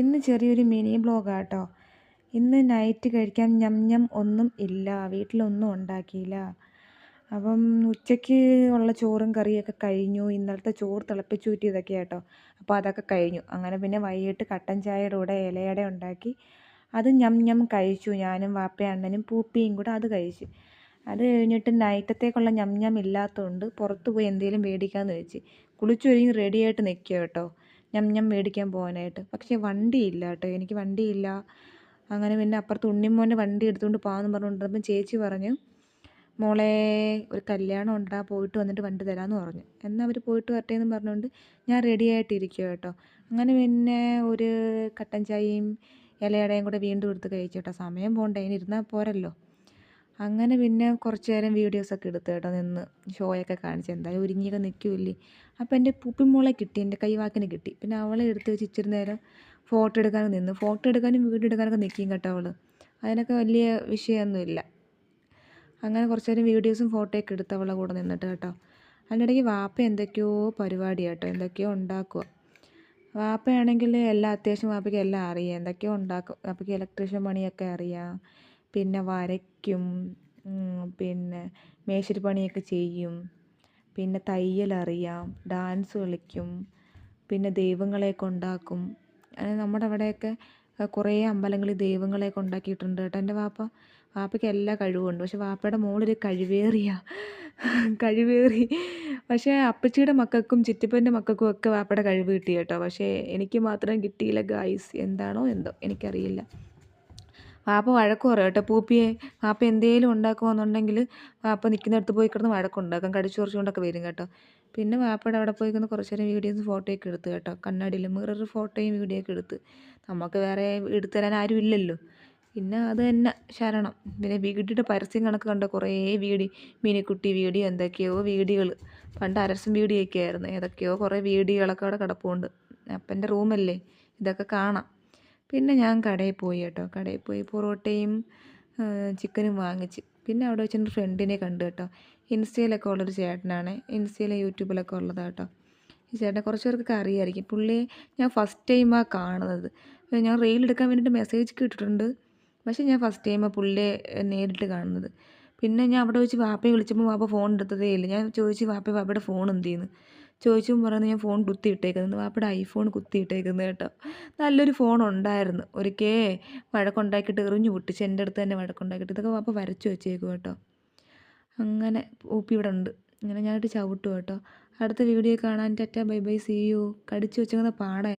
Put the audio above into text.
ഇന്ന് ചെറിയൊരു മിനി ബ്ലോഗാട്ടോ. ഇന്ന് നൈറ്റ് കഴിക്കാൻ ഞം ഞം ഒന്നും ഇല്ല, വീട്ടിലൊന്നും ഉണ്ടാക്കിയില്ല. അപ്പം ഉച്ചയ്ക്ക് ഉള്ള ചോറും കറിയൊക്കെ കഴിഞ്ഞു. ഇന്നലത്തെ ചോറ് തിളപ്പിച്ചൂറ്റിയതൊക്കെ കേട്ടോ. അപ്പോൾ അതൊക്കെ കഴിഞ്ഞു. അങ്ങനെ പിന്നെ വൈകിട്ട് കട്ടൻ ചായയുടെ കൂടെ ഇലയട ഉണ്ടാക്കി അത് ഞം ഞം കഴിച്ചു. ഞാനും വാപ്പയും അണ്ണനും പൂപ്പിയും കൂടെ അത് കഴിച്ചു. അത് കഴിഞ്ഞിട്ട് നൈറ്റത്തേക്കുള്ള ഞം ഞം ഇല്ലാത്തതുകൊണ്ട് പുറത്ത് പോയി എന്തെങ്കിലും മേടിക്കാമെന്ന് വെച്ച്. കുളിച്ചൊരുങ്ങി റെഡിയായിട്ട് നിൽക്കുക കേട്ടോ, ഞം ഞം മേടിക്കാൻ പോകാനായിട്ട്. പക്ഷേ വണ്ടിയില്ല കേട്ടോ, എനിക്ക് വണ്ടിയില്ല. അങ്ങനെ പിന്നെ അപ്പുറത്ത് ഉണ്ണിമോൻ്റെ വണ്ടി എടുത്തുകൊണ്ട് പോകാമെന്ന് പറഞ്ഞുകൊണ്ടിരുന്നപ്പം ചേച്ചി പറഞ്ഞു, മോളെ ഒരു കല്യാണം ഉണ്ടാ, പോയിട്ട് വന്നിട്ട് വണ്ടി തരാമെന്ന് പറഞ്ഞു. എന്നാൽ അവർ പോയിട്ട് വരട്ടെ എന്ന് പറഞ്ഞുകൊണ്ട് ഞാൻ റെഡി ആയിട്ടിരിക്കുക കേട്ടോ. അങ്ങനെ പിന്നെ ഒരു കട്ടൻ ചായയും ഇലയടയും കൂടെ വീണ്ടും എടുത്ത് കഴിച്ചു കേട്ടോ. സമയം പോകണ്ടേ, അതിന് ഇരുന്നാൽ പോരല്ലോ. അങ്ങനെ പിന്നെ കുറച്ച് നേരം വീഡിയോസൊക്കെ എടുത്ത് കേട്ടോ, നിന്ന് ഷോയൊക്കെ കാണിച്ച്. എന്തായാലും ഒരുങ്ങിയൊക്കെ നിൽക്കൂല്ലേ. അപ്പോൾ എൻ്റെ പൂപ്പിമോളെ കിട്ടി, എൻ്റെ കൈവാക്കിന് കിട്ടി. പിന്നെ അവളെ എടുത്ത് വെച്ച് ഇച്ചിരി നേരം ഫോട്ടോ എടുക്കാനും നിന്ന്. ഫോട്ടോ എടുക്കാനും വീഡിയോ എടുക്കാനൊക്കെ നിൽക്കും കേട്ടോ അവൾ. അതിനൊക്കെ വലിയ വിഷയമൊന്നുമില്ല. അങ്ങനെ കുറച്ച് നേരം വീഡിയോസും ഫോട്ടോയൊക്കെ എടുത്ത് അവളെ കൂടെ നിന്നിട്ട് കേട്ടോ. അതിനിടയ്ക്ക് വാപ്പ എന്തൊക്കെയോ പരിപാടി കേട്ടോ, എന്തൊക്കെയോ ഉണ്ടാക്കുക. വാപ്പയാണെങ്കിൽ എല്ലാം അത്യാവശ്യം വാപ്പയ്ക്ക് എല്ലാം അറിയാം, എന്തൊക്കെയോ ഉണ്ടാക്കും. വാപ്പയ്ക്ക് ഇലക്ട്രീഷ്യൻ പണിയൊക്കെ അറിയാം, പിന്നെ വരയ്ക്കും, പിന്നെ മേശിരി പണിയൊക്കെ ചെയ്യും, പിന്നെ തയ്യലറിയാം, ഡാൻസ് കളിക്കും, പിന്നെ ദൈവങ്ങളെയൊക്കെ ഉണ്ടാക്കും. നമ്മുടെ അവിടെയൊക്കെ കുറേ അമ്പലങ്ങളിൽ ദൈവങ്ങളെയൊക്കെ ഉണ്ടാക്കിയിട്ടുണ്ട് കേട്ടോ എൻ്റെ വാപ്പ. വാപ്പയ്ക്ക് എല്ലാ കഴിവുമുണ്ട്. പക്ഷെ വാപ്പയുടെ മോളൊരു കഴിവേറി. പക്ഷേ അപ്പച്ചിയുടെ മക്കൾക്കും ചിറ്റപ്പൻ്റെ മക്കൾക്കും ഒക്കെ വാപ്പയുടെ കഴിവ് കിട്ടി കേട്ടോ. പക്ഷേ എനിക്ക് മാത്രം കിട്ടിയില്ല ഗായ്സ്. എന്താണോ എന്തോ എനിക്കറിയില്ല. വാപ്പ വഴക്ക് പറയും കേട്ടോ പൂപ്പിയെ. വാപ്പ എന്തേലും ഉണ്ടാക്കുമെന്നുണ്ടെങ്കിൽ വാപ്പ നിൽക്കുന്നിടത്ത് പോയി കിടന്ന് വഴക്കുണ്ടാക്കും, കടിച്ചു കുറച്ചുകൊണ്ടൊക്കെ വരും കേട്ടോ. പിന്നെ വാപ്പയുടെ അവിടെ പോയി കിടന്ന് കുറച്ച് നേരം വീഡിയോസും ഫോട്ടോയൊക്കെ എടുത്ത് കേട്ടോ. കണ്ണാടിയിൽ മിറർ ഫോട്ടോയും വീഡിയോ ഒക്കെ എടുത്ത്. നമുക്ക് വേറെ എടുത്തു തരാൻ ആരും ഇല്ലല്ലോ. പിന്നെ അത് തന്നെ ശരണം. പിന്നെ വീഡിയോയുടെ പരസ്യം കണക്ക് കണ്ട കുറേ മിനിക്കുട്ടി വീഡിയോ, എന്തൊക്കെയോ വീഡിയോകൾ. പണ്ട് അരസം വീഡിയോ ഒക്കെ ആയിരുന്നു, ഏതൊക്കെയോ കുറേ വീഡിയോകളൊക്കെ അവിടെ കിടപ്പുണ്ട്. അപ്പൻ്റെ റൂമല്ലേ, ഇതൊക്കെ കാണാം. പിന്നെ ഞാൻ കടയിൽ പോയി കേട്ടോ. കടയിൽ പോയി പൊറോട്ടയും ചിക്കനും വാങ്ങിച്ച്. പിന്നെ അവിടെ വെച്ച് എൻ്റെ ഫ്രണ്ടിനെ കണ്ടു കേട്ടോ. ഇൻസ്റ്റയിലൊക്കെ ഉള്ളൊരു ചേട്ടനാണ്, ഇൻസ്റ്റയിലെ യൂട്യൂബിലൊക്കെ ഉള്ളതാണ് കേട്ടോ. ഈ ചേട്ടനെ കുറച്ച് പേർക്കൊക്കെ അറിയാമായിരിക്കും. പുള്ളിയെ ഞാൻ ഫസ്റ്റ് ടൈമാണ് കാണുന്നത്. ഞാൻ റീലെടുക്കാൻ വേണ്ടിയിട്ട് മെസ്സേജ് ഇട്ടിട്ടുണ്ട്, പക്ഷേ ഞാൻ ഫസ്റ്റ് ടൈമാണ് പുള്ളിയെ നേരിട്ട് കാണുന്നത്. പിന്നെ ഞാൻ അവിടെ വെച്ച് വാപ്പയെ വിളിച്ചപ്പോൾ വാപ്പ ഫോൺ എടുത്തതേ ഇല്ല. ഞാൻ ചോദിച്ചു വാപ്പയുടെ ഫോൺ എന്ത് ചെയ്യുന്നു ചോദിച്ചും പറയുന്നത് ഞാൻ ഫോൺ കുത്തിയിട്ടേക്കുന്നത്. വാപ്പയുടെ ഐഫോൺ കുത്തിയിട്ടേക്കുന്നത് കേട്ടോ. നല്ലൊരു ഫോൺ ഉണ്ടായിരുന്നു, ഒരിക്കൽ വഴക്കുണ്ടാക്കിയിട്ട് എറിഞ്ഞു പൊട്ടിച്ച്. എൻ്റെ അടുത്ത് തന്നെ വഴക്കുണ്ടാക്കിയിട്ട്. ഇതൊക്കെ വാപ്പ വരച്ച് വെച്ചേക്കും കേട്ടോ. അങ്ങനെ പൂപ്പി ഇവിടെ ഉണ്ട്. അങ്ങനെ ഞാനിട്ട് ചവിട്ടും കേട്ടോ. അടുത്ത വീഡിയോ കാണാൻ tata bye bye, see you. കടിച്ചു വെച്ചേക്കുന്ന പാട